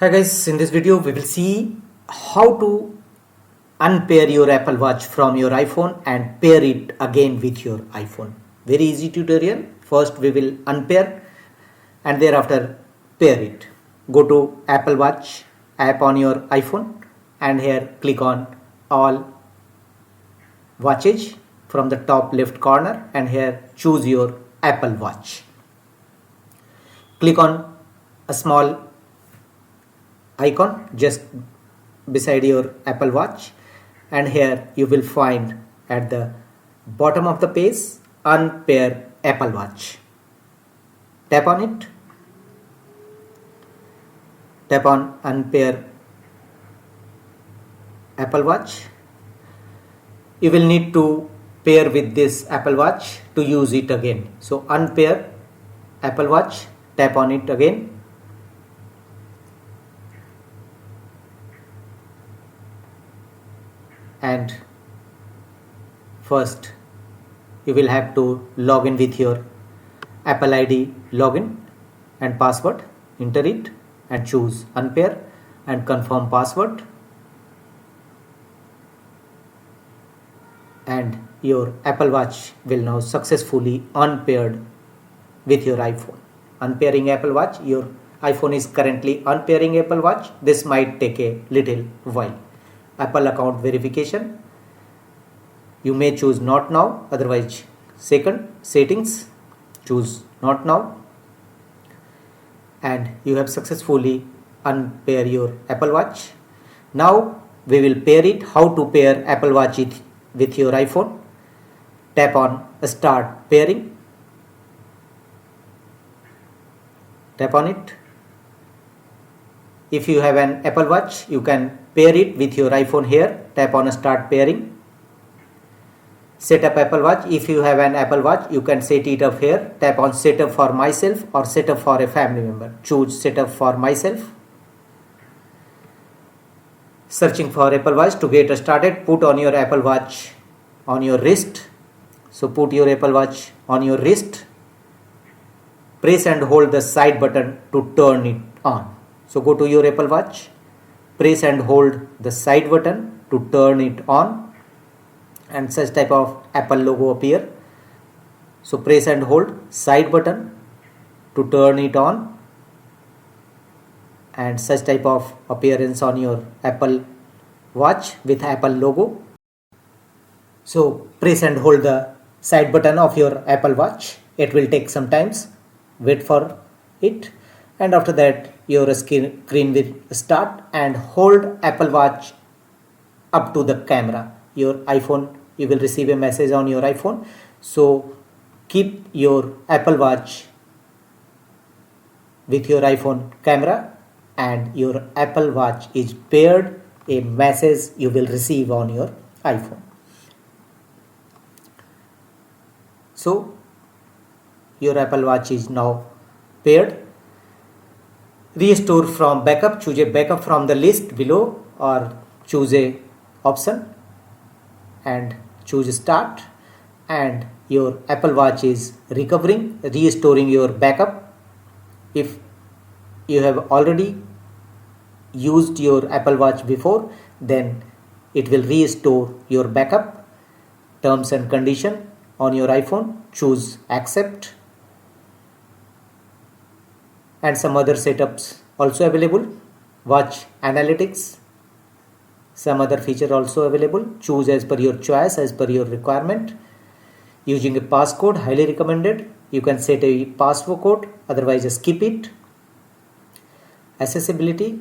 Hi guys, in this video we will see how to unpair your Apple Watch from your iPhone and pair it again with your iPhone. Very easy tutorial. First we will unpair and thereafter pair it. Go to Apple Watch app on your iPhone and here click on all watches from the top left corner and here choose your Apple Watch. Click on a small icon just beside your Apple Watch and here you will find at the bottom of the page Unpair Apple Watch. Tap on it. Tap on Unpair Apple Watch. You will need to pair with this Apple Watch to use it again. So unpair Apple Watch, tap on it again. And first you will have to log in with your Apple ID login and password. Enter it and choose unpair and confirm password, and your Apple Watch will now successfully unpaired with your iPhone. Unpairing Apple Watch. Your iPhone is currently unpairing Apple Watch. This might take a little while. Apple account verification. You may choose not now, otherwise second settings, choose not now, and you have successfully unpair your Apple Watch. Now we will pair it. How to pair Apple Watch with your iPhone? Tap on start pairing. Tap on it. If you have an Apple Watch, you can pair it with your iPhone here. Tap on start pairing. Set up Apple Watch. If you have an Apple Watch, you can set it up here. Tap on set up for myself or set up for a family member. Choose set up for myself. Searching for Apple Watch. To get started, put on your Apple Watch on your wrist. So put your Apple Watch on your wrist. Press and hold the side button to turn it on. So go to your Apple Watch. Press and hold the side button to turn it on, and such type of Apple logo appear. So press and hold side button to turn it on, and such type of appearance on your Apple Watch with Apple logo. So press and hold the side button of your Apple Watch. It will take some time. Wait for it, and after that your screen will start, and hold Apple Watch up to the camera. Your iPhone, you will receive a message on your iPhone. So keep your Apple Watch with your iPhone camera and your Apple Watch is paired. A message you will receive on your iPhone. So your Apple Watch is now paired. Restore from backup. Choose a backup from the list below or choose a option and choose start, and your Apple Watch is recovering, restoring your backup. If you have already used your Apple Watch before, then it will restore your backup. Terms and condition on your iPhone, choose accept, and some other setups also available. Watch analytics, some other feature also available. Choose as per your choice, as per your requirement. Using a passcode, highly recommended. You can set a password code, otherwise just skip it. Accessibility,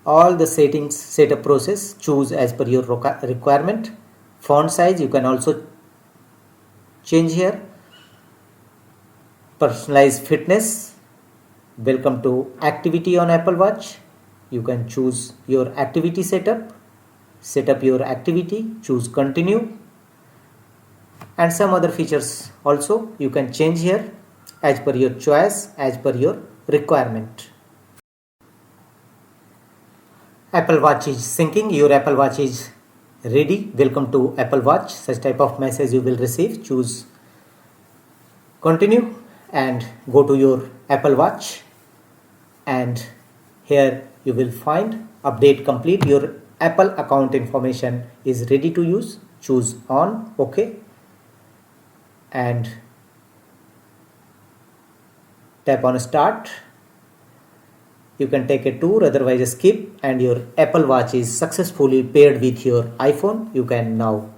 all the settings, setup process, choose as per your requirement. Font size you can also change here. Personalized fitness. Welcome to activity on Apple Watch. You can choose your activity setup. Set up your activity. Choose continue. And some other features also you can change here as per your choice, as per your requirement. Apple Watch is syncing. Your Apple Watch is ready. Welcome to Apple Watch. Such type of message you will receive. Choose continue and go to your Apple Watch and here you will find update complete. Your Apple account information is ready to use. Choose on, OK, and tap on start. You can take a tour, otherwise skip, and your Apple Watch is successfully paired with your iPhone. You can now